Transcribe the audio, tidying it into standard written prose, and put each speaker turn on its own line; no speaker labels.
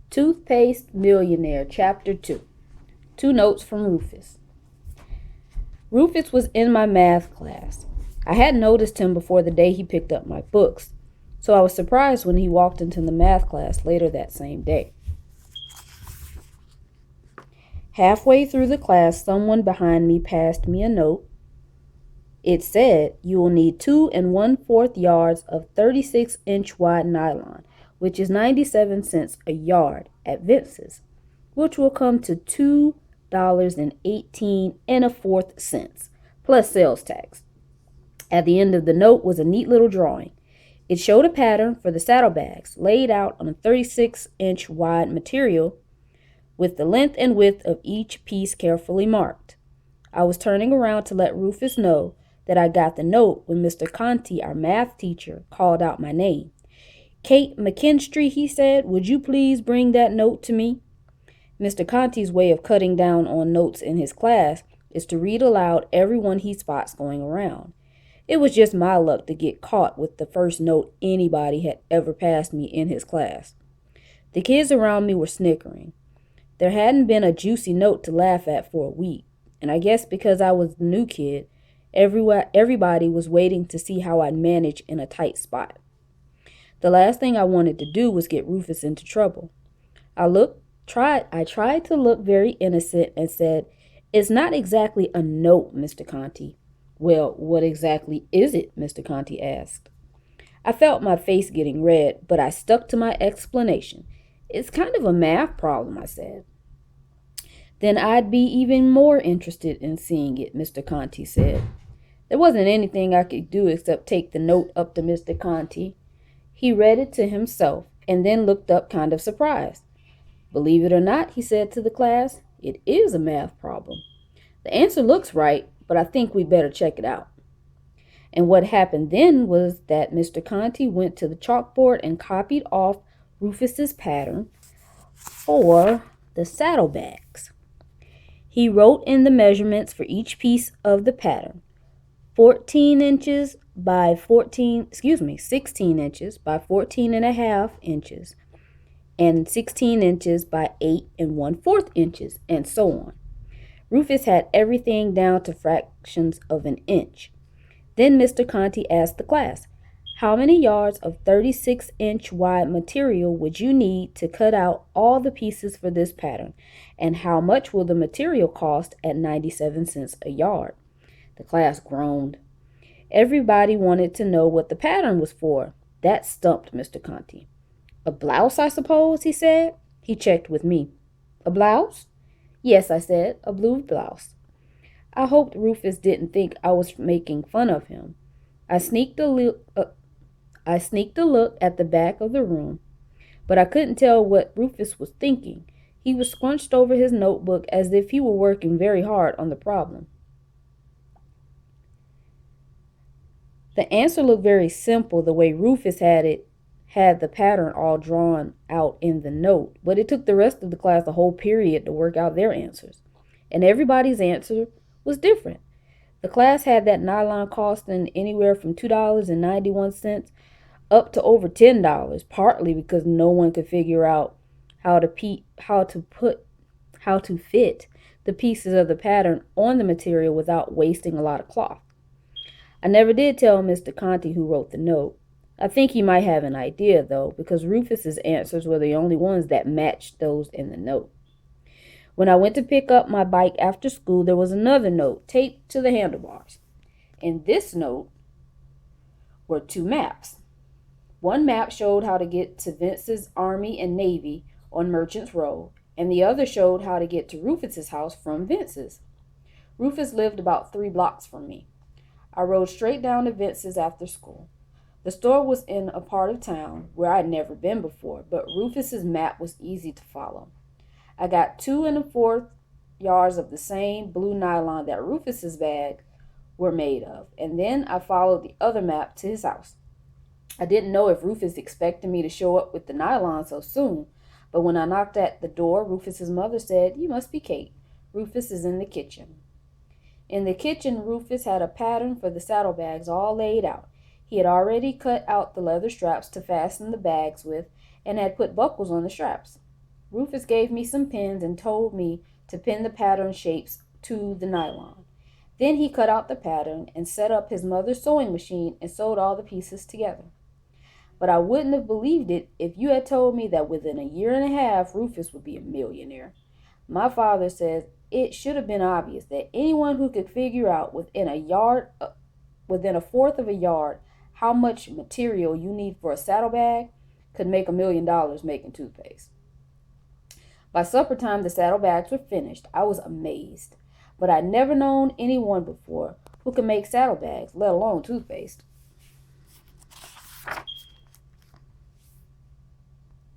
Toothpaste, Millionaire, Chapter 2. Two notes from Rufus. Rufus was in my math class. I hadn't noticed him before the day he picked up my books, so I was surprised when he walked into the math class later that same day. Halfway through the class, someone behind me passed me a note. It said, "You will need 2 1/4 yards of 36-inch wide nylon, which is 97 cents a yard at Vince's, which will come to $2.18 plus sales tax." At the end of the note was a neat little drawing. It showed a pattern for the saddlebags laid out on a 36-inch wide material with the length and width of each piece carefully marked. I was turning around to let Rufus know that I got the note when Mr. Conti, our math teacher, called out my name. "Kate McKinstry," he said, "would you please bring that note to me?" Mr. Conti's way of cutting down on notes in his class is to read aloud every one he spots going around. It was just my luck to get caught with the first note anybody had ever passed me in his class. The kids around me were snickering. There hadn't been a juicy note to laugh at for a week, and I guess because I was the new kid, everybody was waiting to see how I'd manage in a tight spot. The last thing I wanted to do was get Rufus into trouble. I tried to look very innocent and said, "It's not exactly a note, Mr. Conti." "Well, what exactly is it?" Mr. Conti asked. I felt my face getting red, but I stuck to my explanation. "It's kind of a math problem," I said. "Then I'd be even more interested in seeing it," Mr. Conti said. There wasn't anything I could do except take the note up to Mr. Conti. He read it to himself and then looked up kind of surprised. "Believe it or not," he said to the class, "it is a math problem. The answer looks right, but I think we better check it out." And what happened then was that Mr. Conti went to the chalkboard and copied off Rufus's pattern for the saddlebags. He wrote in the measurements for each piece of the pattern: 16 inches by 14 and a half inches, and 16 inches by 8 1/4 inches, and so on. Rufus had everything down to fractions of an inch. Then Mr. Conti asked the class, "How many yards of 36-inch wide material would you need to cut out all the pieces for this pattern, and how much will the material cost at 97 cents a yard?" The class groaned. Everybody wanted to know what the pattern was for. That stumped Mr. Conti. "A blouse, I suppose," he said. He checked with me. "A blouse?" "Yes," I said, "a blue blouse." I hoped Rufus didn't think I was making fun of him. I sneaked a look at the back of the room, but I couldn't tell what Rufus was thinking. He was scrunched over his notebook as if he were working very hard on the problem. The answer looked very simple the way Rufus had the pattern all drawn out in the note, but it took the rest of the class a whole period to work out their answers. And everybody's answer was different. The class had that nylon costing anywhere from $2.91 up to over $10, partly because no one could figure out how to fit the pieces of the pattern on the material without wasting a lot of cloth. I never did tell Mr. Conti who wrote the note. I think he might have an idea, though, because Rufus's answers were the only ones that matched those in the note. When I went to pick up my bike after school, there was another note taped to the handlebars. In this note were 2 maps. One map showed how to get to Vince's Army and Navy on Merchant's Row, and the other showed how to get to Rufus's house from Vince's. Rufus lived about 3 blocks from me. I rode straight down to Vince's after school. The store was in a part of town where I'd never been before, but Rufus's map was easy to follow. I got 2 1/4 yards of the same blue nylon that Rufus's bags were made of, and then I followed the other map to his house. I didn't know if Rufus expected me to show up with the nylon so soon, but when I knocked at the door, Rufus's mother said, "You must be Kate. Rufus is in the kitchen." In the kitchen, Rufus had a pattern for the saddlebags all laid out. He had already cut out the leather straps to fasten the bags with and had put buckles on the straps. Rufus gave me some pins and told me to pin the pattern shapes to the nylon. Then he cut out the pattern and set up his mother's sewing machine and sewed all the pieces together. But I wouldn't have believed it if you had told me that within a year and a half Rufus would be a millionaire. My father says it should have been obvious that anyone who could figure out within a fourth of a yard, how much material you need for a saddlebag could make $1 million making toothpaste. By supper time, the saddlebags were finished. I was amazed, but I'd never known anyone before who could make saddlebags, let alone toothpaste.